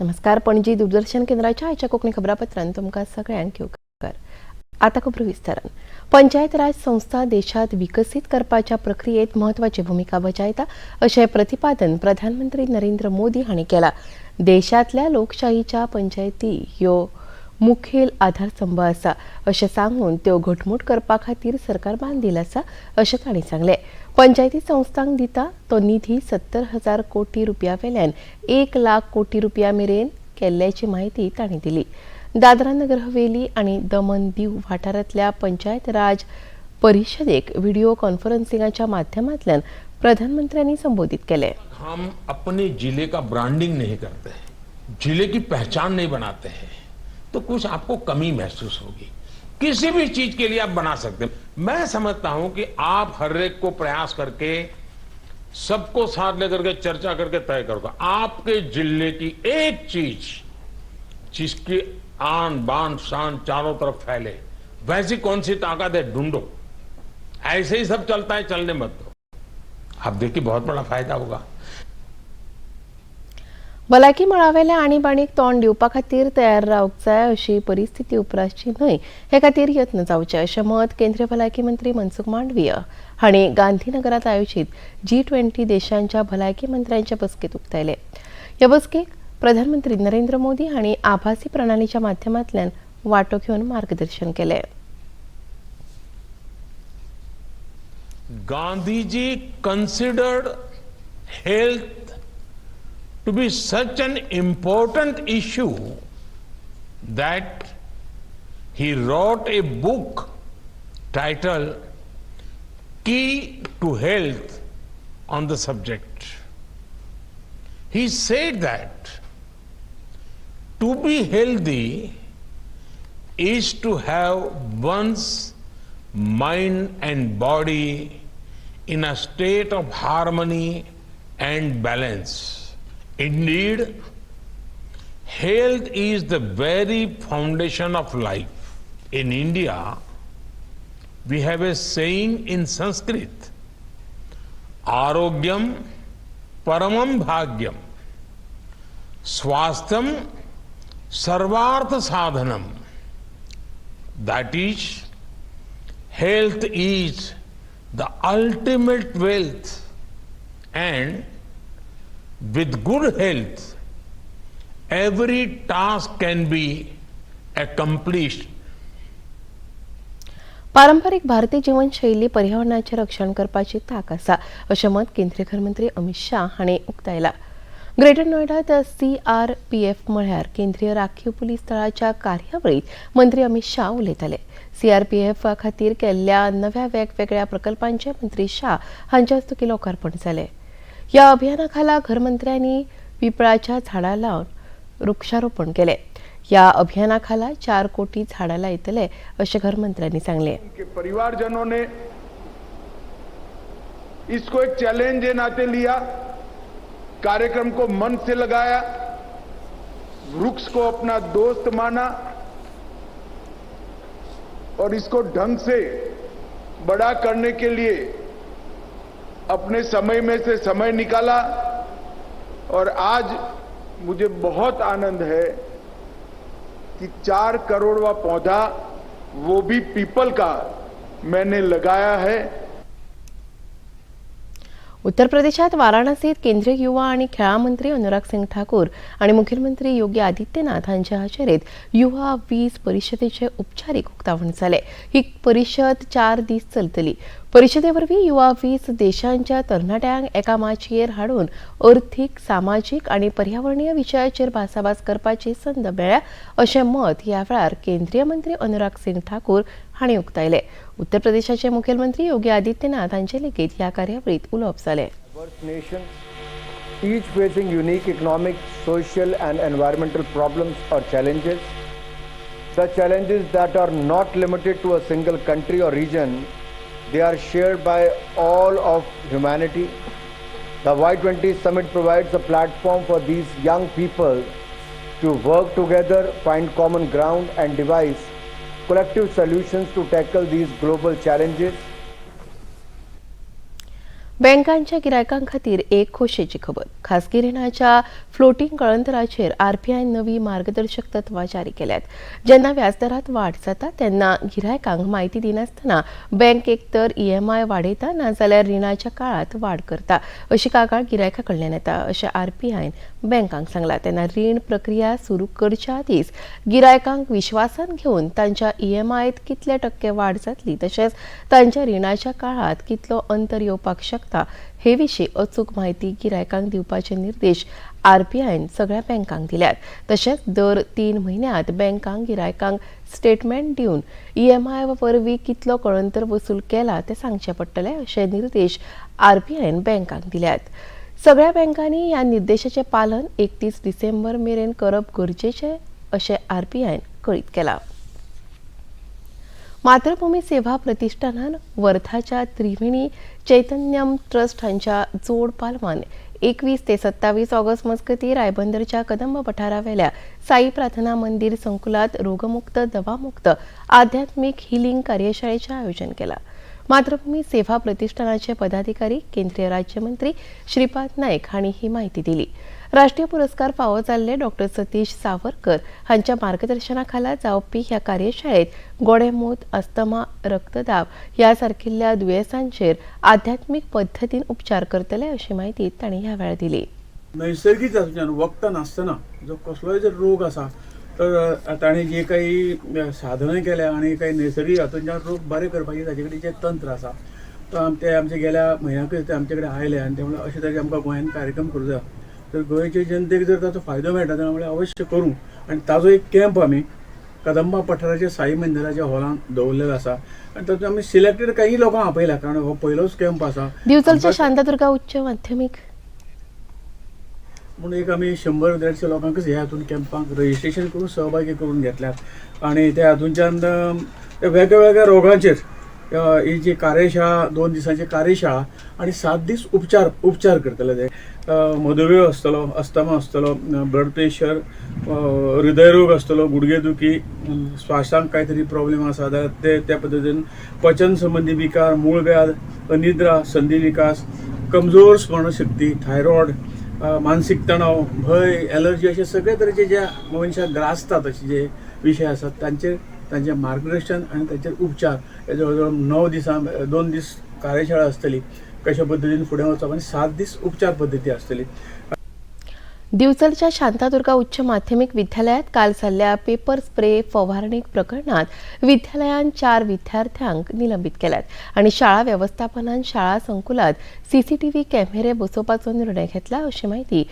नमस्कार. पणजी दूरदर्शन केंद्राच्या आजच्या कोकणी खबरापत्रांत तुमकां सगळ्यांक येवकार. आता खबरो विस्तारान. पंचायत राज संस्था देशात विकसित करपाच्या प्रक्रियेत महत्वाची भूमिका बजायता अशें प्रतिपादन प्रधानमंत्री नरेंद्र मोदी हांणी केलां. देशातल्या लोकशाहीच्या पंचायती ह्यो मुखेल आधारस्तंभ आसा अशें सांगून त्यो घटमूट करपा खातीर सरकार बांदील आसा अशें तांणी सांगलें. पंचायती संस्थांक दिता तो निधी 70,000 कोटी रुपया वेल्यान 1 लाख कोटी रुपया मेरेन केल्ल्याची माहिती तांणी दिली. दादरा नगर हवेली आनी दमन दीव वाठारांतल्या पंचायत राज परिशदेक व्हिडिओ कॉन्फरन्सिंगाच्या माध्यमांतल्यान प्रधानमंत्र्यांनी संबोधित केले. हम अपने जिले का ब्रांडिंग नहीं करते हैं, जिले की पहचान नहीं बनाते हैं, तो कुछ आपको कमी महसूस होगी. किसी भी चीज के लिए आप बना सकते हैं. मैं समझता हूं कि आप हर एक को प्रयास करके सबको साथ लेकर के चर्चा करके तय करोगे. आपके जिले की एक चीज जिसकी आन बान शान चारों तरफ फैले, वैसी कौन सी ताकत है ढूंढो. ऐसे ही सब चलता है, चलने मत दो. आप देखिए बहुत बड़ा फायदा होगा. भलायकी मळावेल्या आणीबाणीक तोंड दिवपा खातीर तयार रावंक जाय अशी परिस्थिती उपरासची न्हय, हे खातीर यत्न जावचे अशें मत केंद्रीय भलायकी मंत्री मनसुख मांडवीय हांणी गांधीनगरांत आयोजीत G20 देशांच्या भलायकी मंत्र्यांचे बसकेत उक्तायले. ह्या बसकेक प्रधानमंत्री नरेंद्र मोदी हांणी आभासी प्रणालीच्या माध्यमांतल्यान वांटो घेवन मार्गदर्शन केलें. Gandhiji considered health to be such an important issue that he wrote a book titled Key to Health on the subject. He said that to be healthy is to have one's mind and body in a state of harmony and balance. Indeed, health is the very foundation of life. In India, we have a saying in Sanskrit, Arogyam Paramam Bhagyam, Swastham Sarvartha Sadhanam. That is, health is the ultimate wealth, and with good health, every task can be accomplished. पारंपरीक भारतीय जीवनशैली पर्यावरणाचे रक्षण करपाची ताक आसा अशें मत केंद्रीय गृहमंत्री अमित शाह हांणी उक्तायलां. ग्रेटर नोयडात CRPF म्हळ्यार केंद्रीय राखीव पुलीस दळाच्या कार्यावळीत मंत्री अमित शाह उलयताले. CRPF खातीर केल्ल्या नव्या वेगवेगळ्या प्रकल्पांचे मंत्री शाह हांचे हस्तुकीं लोकार्पण जालें. ह्या अभियाना खाला घरमंत्र्यांनी पिंपळाच्या झाडां लावन वृक्षारोपण केलें. ह्या अभियाना खाला 4 कोटी झाडां लायतले अशें घरमंत्र्यांनी सांगलें. परिवारजनों ने इसको एक चैलेंज के नाते लिया, कार्यक्रम को मन से लगाया, वृक्ष को अपना दोस्त माना और इसको ढंग से बड़ा करने के लिए अपने समय में से समय निकाला. और आज मुझे बहुत आनंद है कि 4 करोड़वा पौधा वो भी पीपल का मैंने लगाया है. उत्तर प्रदेशात वाराणसीत केंद्रीय युवा आणि खेळा मंत्री अनुराग सिंग ठाकूर आणि मुखेलमंत्री योगी आदित्यनाथ हांच्या हाजेरीत युवा 20 परिशदेचे औपचारीक उक्तावण जालें. ही परिशद 4 दीस चलतली. परिशदेवरवीं युवा 20 देशांच्या तरणाट्यांक एका माचयेर हाडून अर्थीक, सामाजीक आणि पर्यावरणीय विशयाचेर भासाभास करपाची संद मेळ्ळ्या अशें मत ह्या वेळार केंद्रीय मंत्री अनुराग सिंग ठाकूर हांणी उक्तायलें. उत्तर प्रदेशाचे मुखेलमंत्री योगी आदित्यनाथ हांचे लेगीत ह्या कार्यावळीत उलोवप जालें. Each facing unique economic, social and environmental problems or challenges. Such challenges that are not limited to a single country or region. They are shared by all of humanity. The Y20 summit provides a platform for these young people to work together, find common ground and devise collective solutions to tackle these global challenges. बँकांच्या गिरायकां खातीर एक खोशयेची खबर. खासगी रिणाच्या floating कळंतराचेर आरबीआयन नवी मार्गदर्शक तत्वां जारी केल्यात. जेन्ना व्याजदरांत वाड जाता तेन्ना गिरायकांक म्हायती दिनासतना बँक एकतर ईएमआय वाडयता नाजाल्यार रिणाच्या काळात वाड करता अशी कागाळ गिरायका कडल्यान येता अशें आरबीआयन बँकांक सांगलां. तेन्ना रीण प्रक्रिया सुरू करच्या आदींच गिरायकांक विश्वासान घेवन तांच्या ईएमआयत कितले टक्के वाड जातली तशेंच तांच्या रिणाच्या काळात कितलो अंतर येवपाक शकता हे विशीं अचूक म्हायती गिरायकांक दिवपाचे निर्देश आरबीआयन सगळ्या बँकांक दिल्यात. तशेंच दर 3 म्हयन्यांत बँकांक गिरायकांक स्टेटमेंट दिवन ईएमआय वरवीं कितलो कळंतर वसूल केला ते सांगचे पडटले अशे निर्देश आरबीआयन बँकांक दिल्यात. सगळ्या बँकांनी ह्या निर्देशाचे पालन 31 डिसेंबर मेरेन करप गरजेचें अशें आरबीआयन कळीत केलां. मातृभूमी सेवा प्रतिष्ठानान वर्धाच्या त्रिवेणी चैतन्यम ट्रस्ट हांच्या जोड पालवान 21 ते 27 ऑगस्ट मजगतीं रायबंदरच्या कदंब पठारावेल्या साई प्रार्थना मंदिर संकुलात रोगमुक्त दवामुक्त आध्यात्मिक हिलिंग कार्यशाळेचे आयोजन केला. मातृभूमी सेवा प्रतिष्ठानाचे पदाधिकारी केंद्रीय राज्यमंत्री श्रीपाद नायक हांणी ही माहिती दिली. राष्ट्रीय पुरस्कार फावो जाल्ले डॉ. सतीश सावरकर हांच्या मार्गदर्शनाखाला जावपी ह्या कार्यशाळेत गोडेमूत, अस्थमा, रक्तदाब ह्या सारकिल्ल्या दुयेंसांचेर आध्यात्मिक पद्दतीन उपचार करतले अशी माहिती तांणी ह्या वेळार दिली. नैसर्गिक हातूंतल्यान वखदां नासतना जो कसलोय जर रोग आसा तर ताणें जे काही साधनां केल्या आनी काही नैसर्गिक हातूंतल्यान रोग बरे करपाचें ताचे कडेन जें तंत्र आसा ते आमचे गेल्या म्हयन्याकच ते आमचे कडेन आयले आनी त्यामुळे अशे तरेचे आमकां गोंयांत कार्यक्रम करूं जाय. तर गोंयचे जनतेक जर ताचो फायदो मेळटा जाल्यार अवश्य करूं आनी ताजो एक कॅम्प आमी कदंबा पठाराच्या साई मंदिराच्या हॉलांत दवरलेलो आसा आनी तातूंत आमी सिलेक्टेड काही लोकांक आपयल्या कारण हो पयलोच कॅम्प आसा. दिवचलच्या शांतादुर्गा उच्च माध्यमीक म्हणून एक आमी 100-150 लोकांकच ह्या हातूंत कॅम्पाक रजिस्ट्रेशन करून सहभागी करून घेतल्यात आनी त्या हातूंतल्यान वेगवेगळ्या रोगांचेर ही जी कार्यशाळा 2 दिसांची कार्यशाळा आनी 7 दीस उपचार करतले. ते मधुमेह आसतलो, अस्थमा आसतलो, ब्लड प्रेशर, हृदयरोग आसतलो, गुडघेदुखी, श्वासांक कांय तरी प्रॉब्लेम आसा जाल्यार त्या पद्दतीन पचन संबंधी विकार, मूळ व्याध, अनिद्रा, संधी विकास, कमजोर स्मरणशक्ती, थायरॉयड, मानसिक तणाव, भय, एलर्जी असे सगळे तरेचे जे मनशाक ग्रासतात असे जे विषय आसात तांचे मार्गदर्शन आणि तांचेर उपचार हे जवळ 9 दिसां 2 दीस कार्यशाळा आसतली. कशा पद्दतीन फुडें वचप आनी 7 दीस उपचार पद्दती आसतली. दिवचलच्या शांतादुर्गा उच्च माध्यमिक विद्यालयात काल जाल्ल्या पेपर स्प्रे फवारणीक प्रकरणात विद्यालयान 4 विद्यार्थ्यांक निलंबित केल्यात आनी शाळा व्यवस्थापनान शाळा संकुलात सीसीटीव्ही कॅमेरे बसोवपाचो निर्णय घेतला अशी माहिती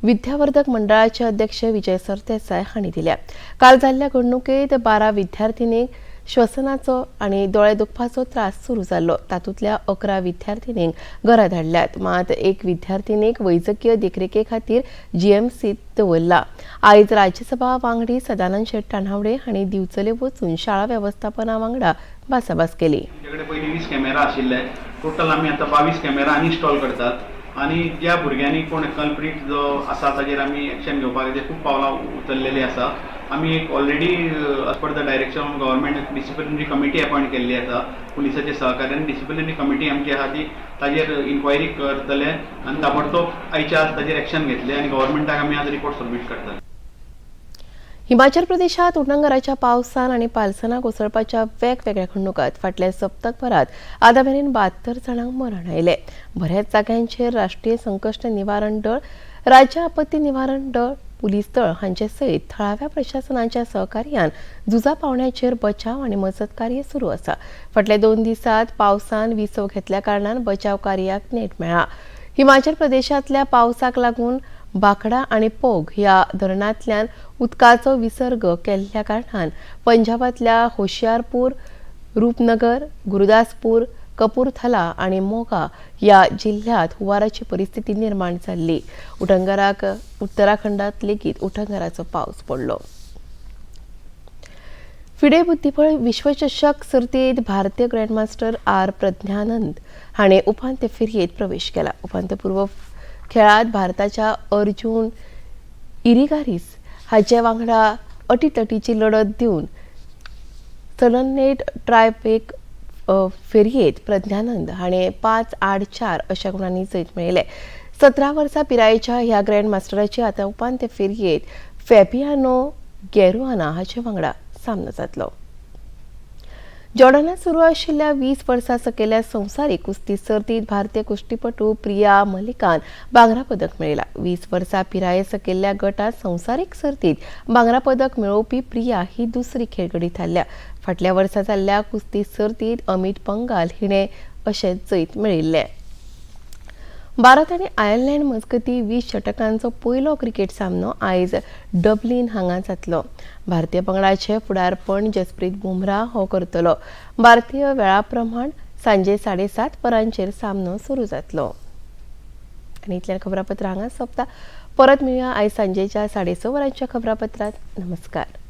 विद्यावर्धक मंडळाचे अध्यक्ष विजय सरदेसाय हांणी दिल्या. काल जाल्ल्या घडणुकेत 12 विद्यार्थिनींक श्वसनाचो आनी दोळे दुखपाचो त्रास सुरू जाल्लो. तातूंतल्या 11 विद्यार्थिनींक घरा धाडल्यात. मात एक विद्यार्थिनीक वैजकीय देखरेखे खातीर जीएमसीत दवरला. आयज राज्यसभा वांगडी सदानंद शेट तानावडे हांणी दिवचले वचून शाळा व्यवस्थापना वांगडा भासाभास केली. आमच्याकडे पयलीं 20 कॅमेरा आशिल्ले, टोटल आमी आतां 22 कॅमेरा आनी इन्स्टॉल करतात आनी ज्या भुरग्यांनी कोण कल्प्रीट जो आसा ताजेर आमी एक्शन घेवपाक खूब पावलां उचललेलीं आसा. आमी एक already as per the direction of government disciplinary committee appoint केल्ली आसा. पुलिसाच्या सहकार्यान डिसिप्लिनरी कमिटी आमची आसा ती ताजेर इन्क्वायरी करतले आनी ताबडतोब आयच्या आज ताजेर एक्शन घेतले आनी गव्हर्मेंटाक आमी आज रिपोर्ट सबमीट करतले. हिमाचल प्रदेशात उटंगराच्या पावसान आणि पालसना कोसळपाच्या वेगवेगळ्या घडणुकांत फाटल्या सप्तकभरात आतामेरेन 72 जाणांक मरण आयले. बऱ्याच जाग्यांचेर राष्ट्रीय संकश्ट निवारण दळ, राज्य आपत्ती निवारण दळ, पुलीस दळ हांचे सयत थळाव्या प्रशासनाच्या सहकार्यान झुजा पावण्याचेर बचाव आनी मजत कार्य सुरू आसा. फाटल्या 2 दिसांत पावसान विसव घेतल्या कारणान बचाव कार्याक नेट मेळ्ळा. हिमाचल प्रदेशांतल्या पावसाक लागून बाखडा आनी पोग ह्या धरणांतल्यान उदकाचो विसर्ग केल्ल्या कारणान पंजाबांतल्या होशियारपूर, रूपनगर, गुरुदासपूर, कपूरथला आनी मोगा ह्या जिल्ह्यांत हुंवाराची परिस्थिती निर्माण जाल्ली. उटंगराक उत्तराखंडात लेगीत उटंगराचो पावस पडलो. फिडे बुद्धीबळ विश्वचषक सर्तीत भारतीय ग्रँडमास्टर आर प्रज्ञानंद हाणें उपांत्य फेरयेत प्रवेश केला. उपांत्यपूर्व खेळात भारताच्या अर्जुन इरिगारीस हाचे वांगडा अटीतटीची लढत दिवन सडननेट ट्रायब्रेक फेरयेत प्रज्ञानंद हाणें 5-8-4 अशा गुणांनी जैत मेळयले. 17 वर्सां पिरायेच्या ह्या ग्रँड मास्टराची आतां उपांत्य फेरयेत फॅबियानो गॅरुआना हाचे वांगडा सामनो जातलो. जॉर्डनात सुरू आशिल्ल्या 20 वर्सां सकयल्या संवसारीक कुस्ती सर्तींत भारतीय कुस्तीपटू प्रिया मलिकान भांगरा पदक मेळयला. 20 वर्सां पिराये सकयल्या गटांत संवसारीक सर्तींत भांगरा पदक मेळोवपी प्रिया ही दुसरी खेळगडी थारल्या. फाटल्या वर्सा जाल्ल्या कुस्ती सर्तींत अमित पंघाल हिणें अशेंच जैत मेळयिल्लें. भारत आनी आयर्लंड मजगतीं 20 षटकांचो पयलो क्रिकेट सामनो आयज डब्लिन हांगा जातलो. भारतीय पंगडाचें फुडारपण जसप्रीत बुमराह हो करतलो. भारतीय वेळा प्रमाण सांजे 7:30 वरांचेर सामनो सुरू जातलो. आनी इतलें खबरापत्र हांगा सोंपता. परत मेळुया आयज सांजेच्या 6:30 वरांच्या खबरापत्रांत. नमस्कार.